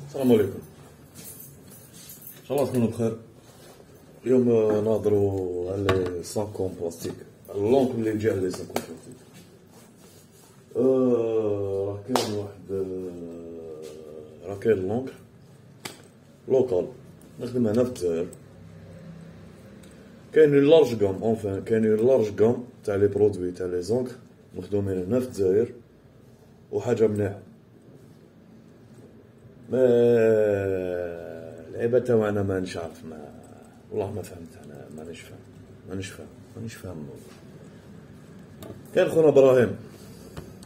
السلام عليكم، ان شاء الله تكونوا بخير. اليوم نهضروا على لي ساكون بلاستيك، على اللونك اللي يجي على لي ساكون بلاستيك. راه كاين واحد راه كاين لونك لوكال نخدم هنا في الجزائر. كاين اون لارج غام، اونفان كاين اون لارج غام تاع لي برودوي تاع لي زونك مخدومين هنا في الجزائر، وحاجه مليحه. ما العيبه تاعنا مانيش عارف، والله ما فهمت. انا مانيش فاهم. كاين خونا ابراهيم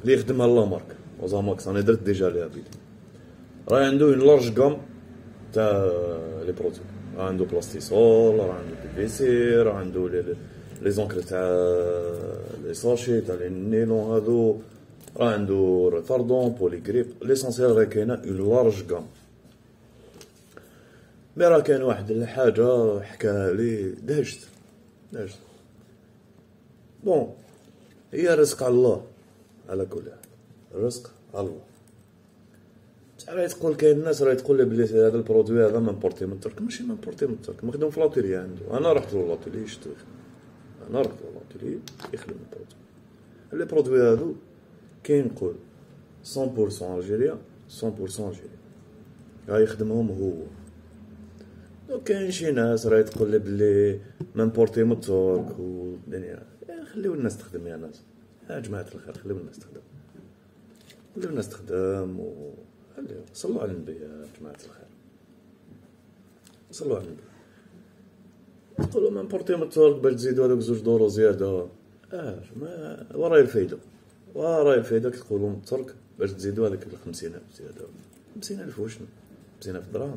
اللي يخدم على لامارك وزاماكس، انا درت ديجا ليها فيديو. راه عنده اون لارج غام تاع لي برودوي، راه عنده بلاستيسول، راه عنده بي في سي، راه عنده لي زونكر تاع لي ساشي تاع لي نيلون هادو، راه عنده ريتاردون بولي غريب. ليسونسيال راه كاينه اون لارج غام. مي راه كاين واحد الحاجه حكاها لي دهشت. بون، هي رزق على الله على كل حال، الرزق على الله. بصح راه تقول كاين الناس راه تقول لي بلي هذا البرودوي هذا مامبورتي من الترك. ماشي مامبورتي من الترك، مخدوم في لاتيلي عنده. انا رحت له لاتيلي شتو، انا رحت له لاتيلي يخدم البرودوي. لي برودوي هادو كاين نقول 100% الجيريا، 100% الجيريا راه يخدمهم هو. دونك كاين شي ناس راه تقول لي بلي مامبورتي من الترك والدنيا. خليو الناس تخدم يا ناس، يا جماعة الخير، خليو الناس تخدم خليو. صلوا على النبي يا جماعة الخير، صلوا على النبي. تقولوا مامبورتي من الترك باش تزيدوا هذوك 2 دورو زيادة. ما وراي الفايدة كي تقولوا من الترك باش تزيدوا هذيك 50,000 زيادة. 50,000 وشنو؟ 50,000 دراهم.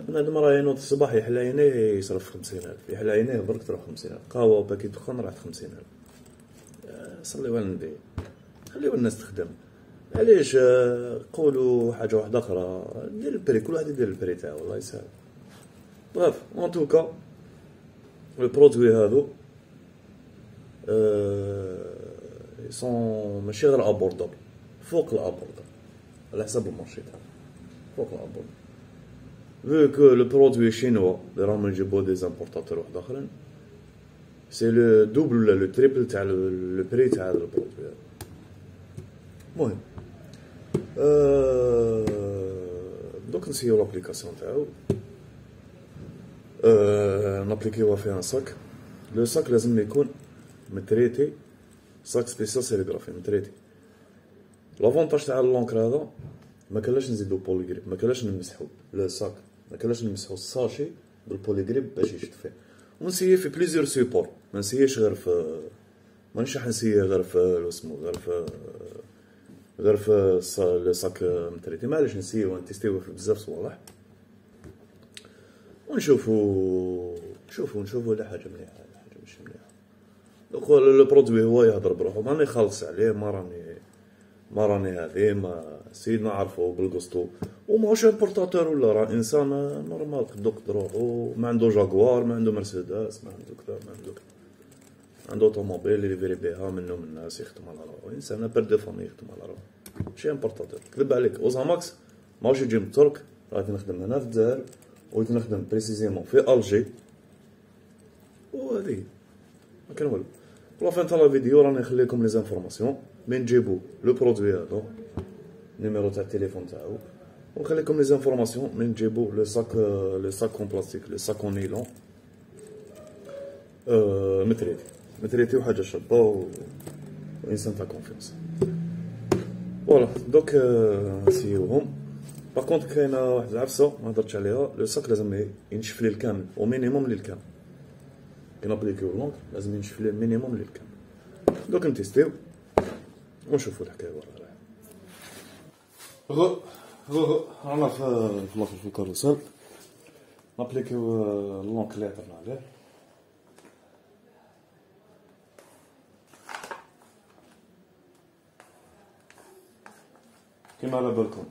بنادم راه ينوض الصباح يحل عينيه يصرف 50,000، يحل عينيه برك تروح 50,000. قهوة وباكيت دخان راح 50,000. صليو على النبي، خليو الناس تخدم. علاش قولوا حاجة واحدة أخرى؟ دير البري، كل واحد يدير البري تاعو، الله يسهل. بغاف اون توكا البرودوي هادو يسون ماشي غير ابوردابل، فوق الابوردابل على حساب المارشي تاعو، فوق الابوردابل. فو كو لو برودوي شينوا اللي راهم يجيبوه دي زامبورطاتور واحد اخرين، سي لو دوبل ولا لو تريبل تاع لو بري تاع هذا البرودوي هذا. المهم دوك نسيو لابليكاسيون تاعو، نابليكيوها فيها صاك. لو صاك لازم يكون متريتي، صاك سبيسيال سيريغرافي متريتي. لافونتاج تاع اللونكر هذا ما كانلاش نزيدو بوليغريب، ما كانلاش نمسحو لو صاك، ما كانلاش نمسحو الساشي بالبوليغريب باش يشد فيه. ونسيي في بليزيور سيبور، ما نسييش غير في، مانيش راح نسيي غير في اسمو غير في لو صاك متريتي. معليش نسيو ونتيستيو في بزاف صوالح ونشوفو لا حاجه مليحه لا حاجه مش مليحه. دوك لو برودوي هو يهضر بروحو، ماني خالص عليه، ما راني هذه ما سيد نعرفو بالقسطو. وماهوش امبورطاتور ولا، راه انسان نورمال قدو روحو، ما عنده جاكوار، ما عنده مرسيدس، ما عنده كذا، ما عنده كذا، عنده اوتوموبيل اللي يفيري بيها منو من الناس، يخدم على روحو. انسان بير دو فامي يخدم على روحو، ماشي امبورطاتور. كذب عليك، اوزاماكس ماهوش يجي من الترك، راه نخدم هنا في الجزائر، ونخدم بريسيزيمون في الجي. وهذه ما كان والو. لافين تاع لا فيديو راني نخليكم لي زانفورماسيون من تجيبو لو برودوي هذا، نيميرو تاع التليفون تاعو، ونخليكم لي زانفورماسيون من تجيبو لو صاك كون بلاستيك، لو صاك كون نيلون متريتي وحاجه شابه وانسان تاع كونفيونس. فوالا دوك نسيوهم. باغ كونط كاينه واحد العفسه ما هضرتش عليها، لو صاك لازم ينشف ليه الكامل، او مينيموم ليه الكامل. كي نابليكيو لونك لازم ينشف ليه مينيموم ليه الكامل. دوك نتيستيو ونشوفو الحكايه وراها. رانا في الاخر في الكاروسيل، نابليكيو اللونك اللي هضرنا عليه. كيما على بالكم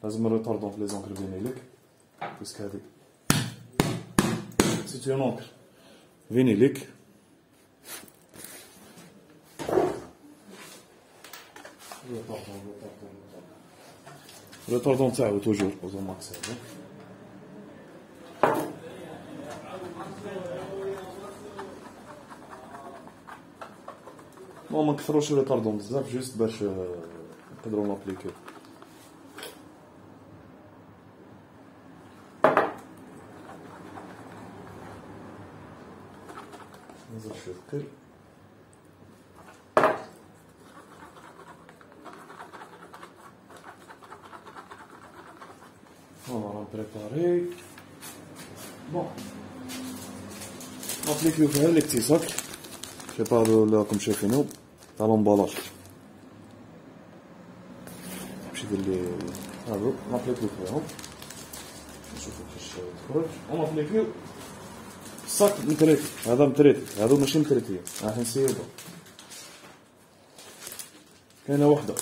لازم الريتاردون في لي زونكر فينيليك، باسكو هادي سيتي اون اونكر فينيليك. ريتاردون تاعو توجور اوزوماكس هذا. ما نكثروش ريتاردون بزاف جوست باش نقدرو نابليكيو. نزل شويه ثقيل. فوالا بريباري. بون نابليكيو فيها الاكتساك سي با راكم شايفينو تاع لومبالاج. نمشي ندير لي هادو نابليكيو فيهم نشوفو كيفاش تخرج. ونابليكيو الصاك متريتي. هذا متريتي، هادو ماشي متريتيين. راح نسيبو. كاينه وحده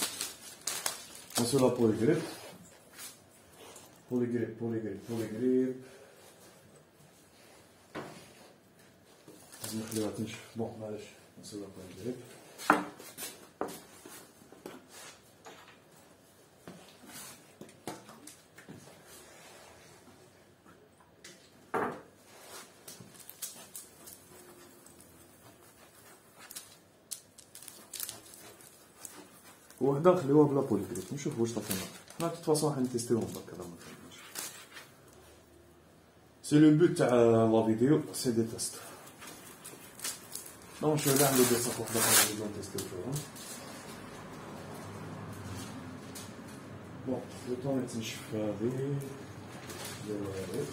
نسيو لا بوليغريب. بوليغريب لازم نخليوها تنشف. بون معليش نسيو لا بوليغريب. وحده نخليوها بلا بوليغريب نشوفو واش طاح لنا. حنا دو فاصون راح نتيستيوهم برك. هذا مكاينش. سي لو بوت تاع لا فيديو سي دي تيست. دونك شويه نعملو دي صاك وحده اخرى نبداو نتيستيو فيهم. بون لو طون تنشف هادي نديرو هادي.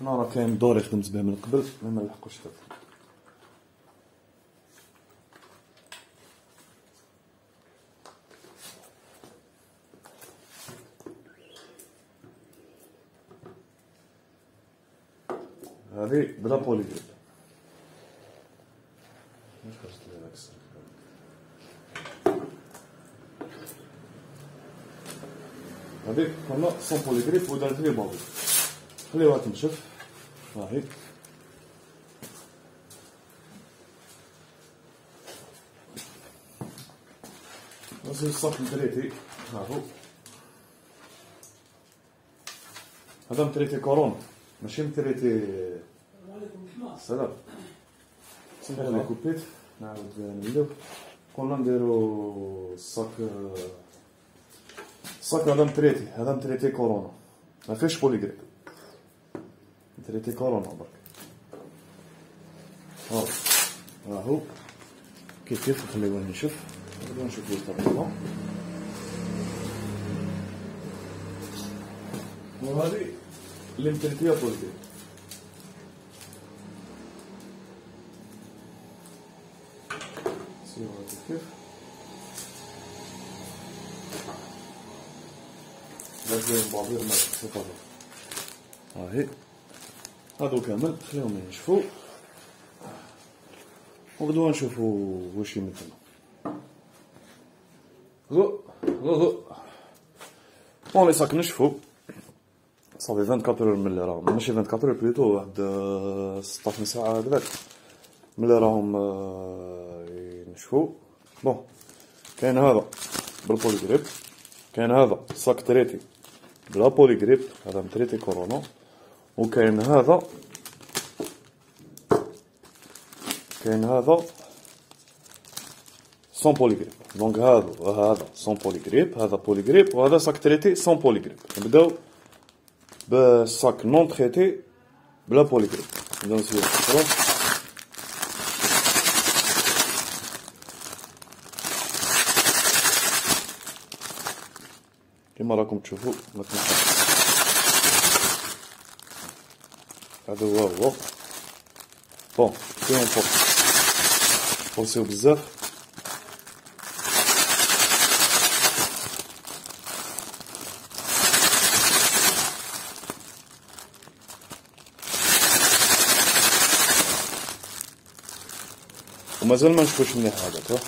هنا راه كاين دوري خدمت به من قبل ما نلحقوش هذه بلا بوليغريب. هذه كنا سون بوليغريب ودارت لي بابي. خليوها تنشف. هاهي نزيد الصاك متريتي. هاهو هذا متريتي كورونا ماشي متريتي. سلام. سمحوا لي كوبيت نعاود نوليو. قلنا نديرو الصاك هذا متريتي. هذا متريتي كورونا ما فيهش بوليغريب. متريتي كورونا برك. هاهو كيف نخليوه ينشف. نبداو نشوفو الطريقة. وهذه اللي متريتية بوليغريب. سيرو هادي كيف لازم بابير ماء سي با. هاهي هادو كامل خليهم ينشفو وغدوة نشوفو واش يمدلنا. بون لي صاك نشفو صافي 24 اور ملي راهم ماشي 24 اور بلوتو واحد 16 ساعة هكذاك ملي راهم ينشفو. بون كاين هذا بالبوليغريب. كاين هذا صاك تريتي بلا بوليغريب. هذا متريتي كورونا. وكاين هذا سون بوليغريب. دونك هذا سون بوليغريب. هذا بوليغريب وهذا صاك تريتي سون بوليغريب. نبداو بالصاك نون تريتي بلا بوليغريب. نبداو نسيو كيما راكم تشوفوا. ما تنحاش هذا هو. بون فيهم فورسيو بزاف. ومازال ما نشوفوش مليح هذاك.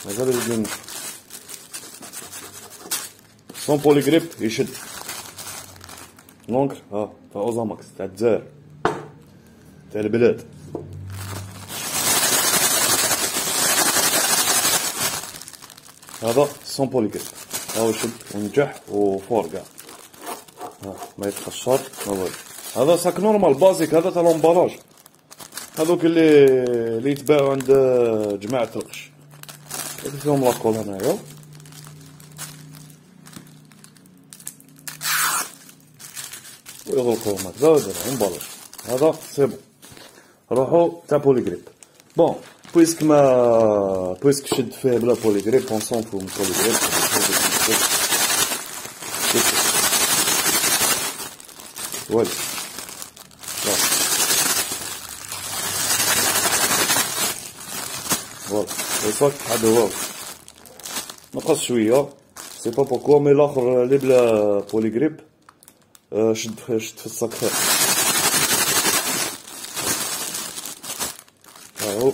مازال يزيد نشوف. سون بوليغريب يشد. دونك تاع اوزاماكس تاع الجزائر. تاع البلاد. هذا سون بوليغريب، هاو شد ونجح وفور كاع، ما يتقشر ما والو. هذا صاك نورمال بازيك، هذا تاع لومبالاج، هذوك اللي يتباعو عند جماعة القش، فيهم لاكول هنايا. ويغلقوهم هكذا ويديرو امبالاج. هذا سي بون. روحو تاع بوليغريب. بون بويسك شد فيه بلا بوليغريب، اون سون فو من بوليغريب. والو فوالا الصاك هذا هو نقص شويه، سي با بوركوا. مي لاخر اللي بلا بوليغريب شد في الصاك خير. هاهو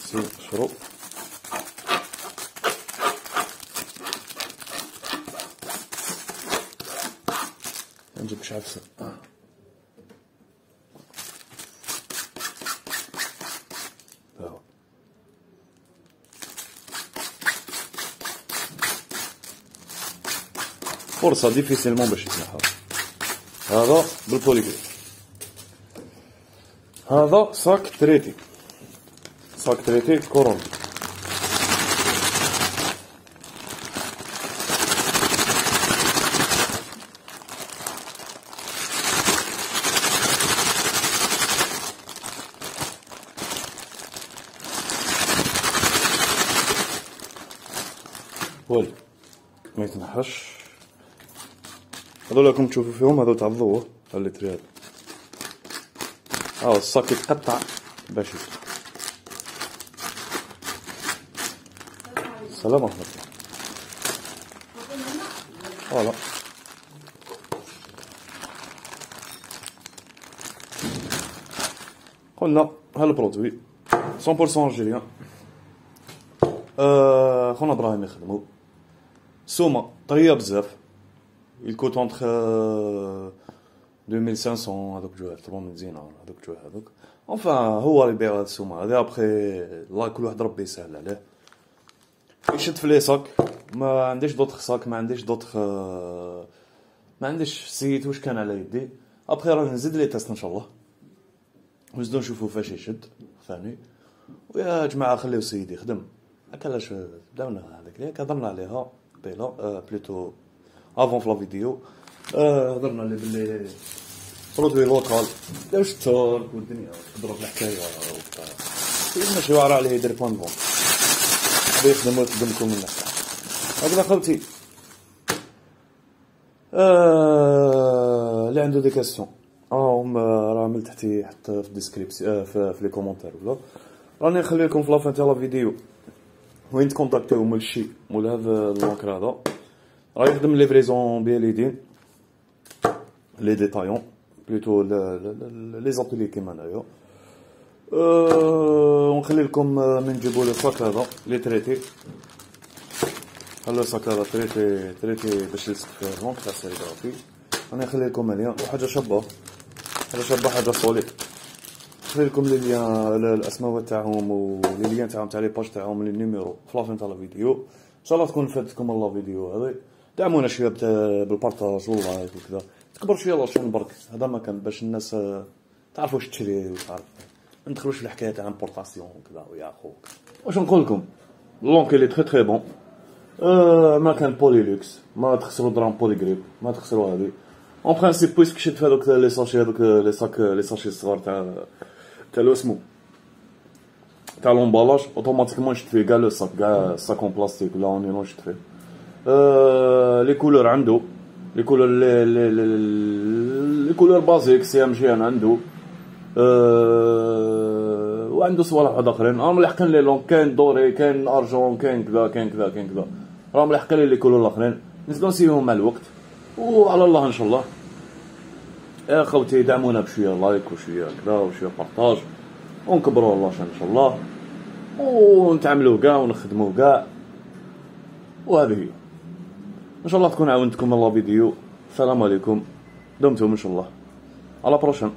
سي شرو. نجيب شحال في هاهو. فرصة ديفيسيلمون باش يتنحى. هذا بالبوليغريب. هذا صاك تريتي، صاك تريتي كورونا. والو ما يتنحاش. هذو راكم تشوفوا فيهم، هذو تاع الضوء تاع الليتري هذا. هاو الصاك يتقطع باش السلام عليكم. فوالا قلنا هالبرودوي 100% الجيريان. خونا ابراهيم يخدمو سومه طريه بزاف، يكوت اونتخ 2500 هذوك جوه 3000 دينار هذوك جوه هذوك. انفان هو اللي يبيع هاد السومه هذه. ابخي الله كل واحد ربي يسهل عليه. يشد في لي صاك، ما عنديش دوطخ صاك، ما عنديش دوطخ، ما عنديش سيت واش كان على يدي. ابخي راه نزيد لي تيست ان شاء الله، نزيدو نشوفو فاش يشد ثاني. ويا جماعه خليو سيدي يخدم هكا. علاش بداونا هذاك اللي هضرنا عليها قبيله بلوتو افون في لا فيديو. هضرنا على بلي برودوي لوكال داوش التورك والدنيا تضرب الحكايه وبتاع. ماشي واعر عليه يدير بوان بون بيخدم ويخدمكم من نفسه هكذا خوتي. اللي عنده دي كاستيون راه من تحتي حط في الديسكريبسيون في لي كومونتير، ولا راني نخلي لكم في لافان تاع لا فيديو وين تكونتاكتيو مول الشي مول هذا اللونكر هذا. راه يخدم ليفريزون بيليدين لي ديتايون بلوتو لي زابيلي كيما هنايا. ونخلي لكم من نجيبو لو صاك هذا لي تريتي. هذا الصاك هذا تريتي باش يلصق فيه الرونك تاع السيريغرافي. انا نخلي لكم ليان وحاجه شابه، حاجه سوليد. نخلي لكم لي ليان الاسماء تاعهم ولي ليان تاعهم تاع لي باج تاعهم لي نيميرو في لافين تاع الفيديو. ان شاء الله تكون فاتتكم الله فيديو هذه. دعمونا شويه بالبارطاج واللايك وكذا، تكبر شويه لاشين برك. هذا ما كان باش الناس تعرف واش تشري وتعرف ما ندخلوش في الحكايه تاع امبورطاسيون وكذا. ويا خوك واش نقول لكم، لونك لي تري بون. ما كان بوليلوكس، ما تخسروا درهم بوليغريب، ما تخسروا هذه اون برانسيب. بويسك شد في هذوك لي ساشي، هذوك لي ساشي الصغار تاع لو اسمو تاع لومبالاج، اوتوماتيكمون شد فيه كاع لو صاك، كاع الصاك اون بلاستيك ولا اون نيلون شد فيه. لي كولور عنده، لي كولور لي كولور بازيك سي ام جي ان عنده. وعنده صوالح واحد اخرين راهم لاحقين لي لون، كاين دوري كاين ارجون كاين كذا كاين كذا كاين كذا، راهم لاحقين لي كولور الاخرين. نزيدو نسيهم مع الوقت وعلى الله ان شاء الله. يا خوتي دعمونا بشويه لايك وشويه كذا وشويه بارطاج ونكبروا الله ان شاء الله، ونتعاملوا كاع ونخدموا كاع. وهذه هي ان شاء الله تكون عاونتكم الله فيديو. السلام عليكم، دمتم ان شاء الله، على بروشن.